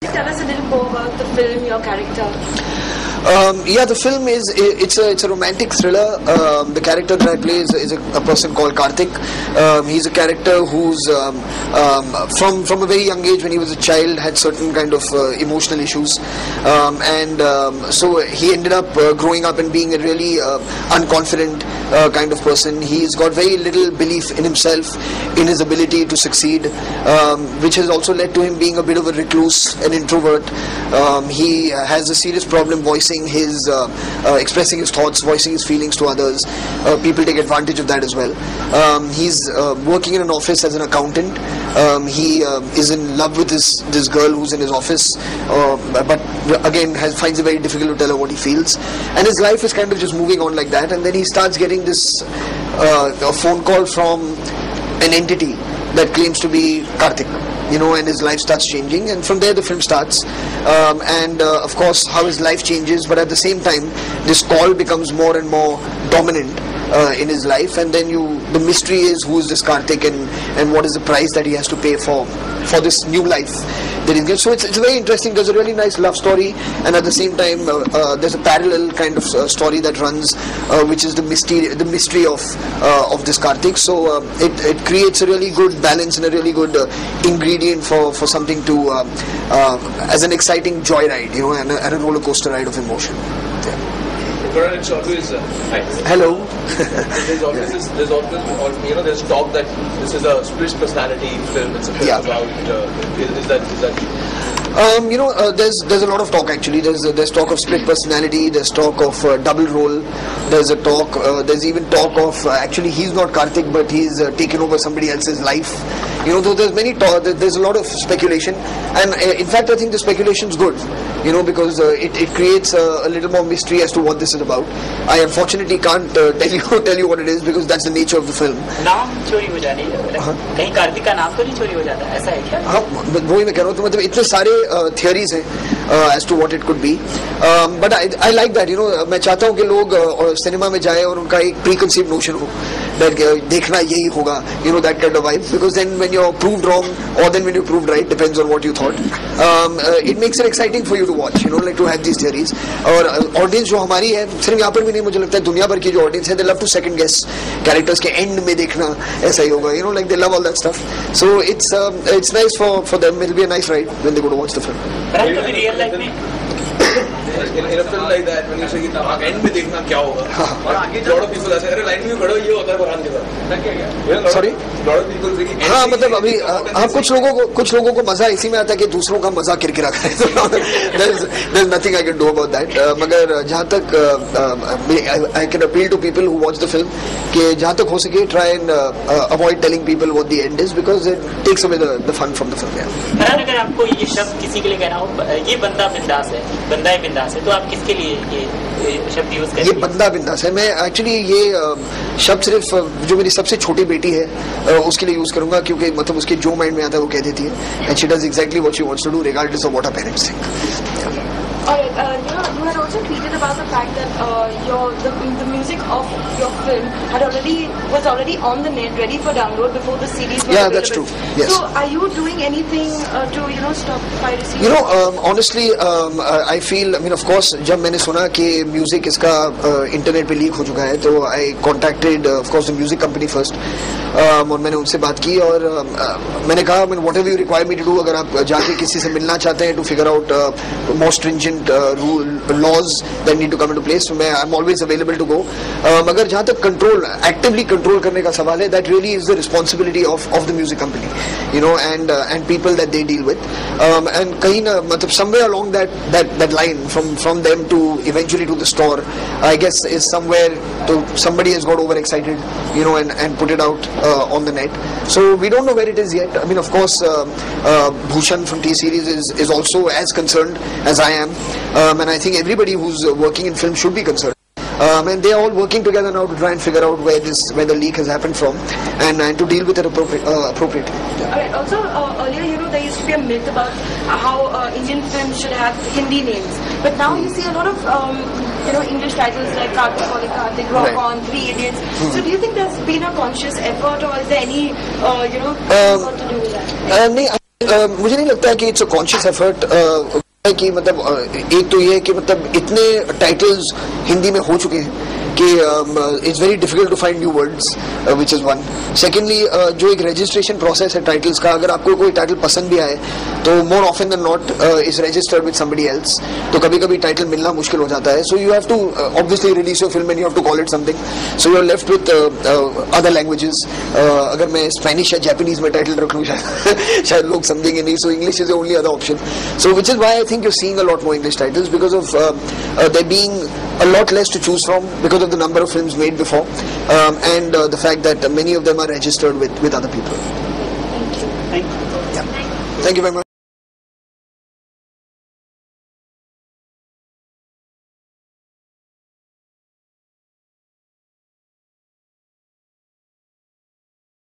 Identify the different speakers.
Speaker 1: Tell us a little more about the film, your character.
Speaker 2: Yeah, the film it's a romantic thriller. The character that I play is a person called Karthik. He's a character who's from a very young age, when he was a child, had certain kind of emotional issues, so he ended up growing up and being a really unconfident kind of person. He's got very little belief in himself, in his ability to succeed, which has also led to him being a bit of a recluse, an introvert. He has a serious problem voicing his expressing his thoughts, voicing his feelings to others. People take advantage of that as well. He's working in an office as an accountant. He is in love with this girl who's in his office, but again finds it very difficult to tell her what he feels, and his life is kind of just moving on like that. And then he starts getting this a phone call from an entity that claims to be Karthik, and his life starts changing, and from there the film starts. Of course, how his life changes, but at the same time, this call becomes more and more dominant in his life, and then the mystery is, who is this Karthik, and what is the price that he has to pay for this new life that he gets. So it's very interesting. There's a really nice love story, and at the same time there's a parallel kind of story that runs, which is the mystery of this Karthik. So it creates a really good balance and a really good ingredient for something to as an exciting joyride, and a roller coaster ride of emotion.
Speaker 3: But it's always
Speaker 2: hello.
Speaker 3: there's talk that this is a split personality film. It's a film about is that
Speaker 2: there's a lot of talk actually. There's talk of split personality. There's talk of double role. There's even talk of actually he's not Karthik, but he's taken over somebody else's life. Though there's many talk, there's a lot of speculation, and in fact I think the speculation is good. Because it creates a little more mystery as to what this is about. I unfortunately can't tell you what it is, because that's the nature of the film.
Speaker 4: नाम चोरी हो जाने कहीं कार्तिक का नाम तो नहीं चोरी हो जाता, ऐसा है क्या?
Speaker 2: हाँ, वही मैं कह रहा हूँ. तो मतलब इतने सारे theories हैं as to what it could be, but I like that. मैं चाहता हूँ कि लोग सिनेमा में जाएं और उनका एक preconceived notion हो that देखना यही होगा, that kind of vibe, because then when you're proved wrong or then when you're proved right, depends on what you thought, it makes it exciting for you to watch, like to have these theories. और audience जो हमारी है, सिर्फ यहाँ पर भी नहीं, मुझे लगता है दुनिया भर की जो audience है, they love to second guess characters के end में देखना ऐसा ही होगा, like they love all that stuff. So it's nice for them. It'll be a nice ride when they go to watch the film.
Speaker 4: But कभी real life में
Speaker 3: in a film like that, when you say end में देखना क्या होगा, lot of people say अरे line में खड़ो ये होता है कुरान के साथ.
Speaker 2: Sorry?
Speaker 3: lot of people say
Speaker 2: हाँ, मतलब अभी कुछ लोगों को मजा इसी में आता है कि दूसरों का मजा किरकिरा करे. There's nothing I can do about that. मगर जहाँ तक I can appeal to people who watch the film कि जहाँ तक हो सके try and avoid telling people what the end is, because it takes away the fun from the film.
Speaker 4: अगर आपको ये शब्द किसी के लिए कहना हो, ये बंदा बिंदास है, बंदा है बिंदास है, तो आप किसके लिए ये शब्द यूज करेंगे?
Speaker 2: ये बंदा बिंदास है. मैं एक्चुअली ये शब्द सिर्फ जो मेरी सबसे छोटी बेटी है उसके लिए यूज करूंगा, क्योंकि मतलब उसके जो माइंड में आता है वो कह देती है, and she does exactly what she wants to do regardless of what her parents think.
Speaker 1: Alright, you had also tweeted about the fact that the music of your film was already on the net, ready for download before the CDs were available.
Speaker 2: That's true. Yes.
Speaker 1: So, are you doing anything to stop piracy?
Speaker 2: Honestly, I feel. Of course, जब मैंने सुना कि music इसका internet पे leak हो चुका है, तो I contacted, of course, the music company first. और मैंने उनसे बात की और मैंने कहा, whatever you require me to do, अगर आप जाके किसी से मिलना चाहते हैं to figure out more stringent laws that need to come into place, so I'm always available to go. मगर जहाँ तक actively control करने का सवाल है, that really is the responsibility of the music company, and people that they deal with, and कहीं ना मतलब somewhere along that line from them to eventually to the store, I guess is somewhere somebody has got overexcited, and put it out on the net. So we don't know where it is yet. Of course, Bhushan from T-Series is also as concerned as I am, and I think everybody who's working in film should be concerned. And they are all working together now to try and figure out where the leak has happened from, and to deal with it appropriately.
Speaker 1: Alright. Also, earlier, there used to be a myth about how Indian films should have Hindi names, but now you see a lot of English titles like Karthik, Rock On, Three Idiots. So, do you think there's been a conscious effort, or is there any thought to do with that?
Speaker 2: मुझे नहीं लगता है कि it's a conscious effort कि मतलब एक तो ये है कि मतलब इतने टाइटल्स हिंदी में हो चुके हैं कि it's very difficult to find new words which is one. Secondly जो एक रजिस्ट्रेशन प्रोसेस है टाइटल्स का, अगर आपको कोई टाइटल पसंद भी आए तो more often than not is registered with somebody else, तो कभी कभी टाइटल मिलना मुश्किल हो जाता है. So you have to obviously release your film and you have to call it something, so you are left with other languages. अगर मैं स्पेनिश या जैपनीज में टाइटल रख लूँ शायद लोग समझेंगे नहीं, so English is the only other option. So which is why I think you seeing a lot more English titles because of their being a lot less to choose from because of the number of films made before, and the fact that many of them are registered with other people.
Speaker 1: Thank you.
Speaker 2: Yeah. Thank you very much.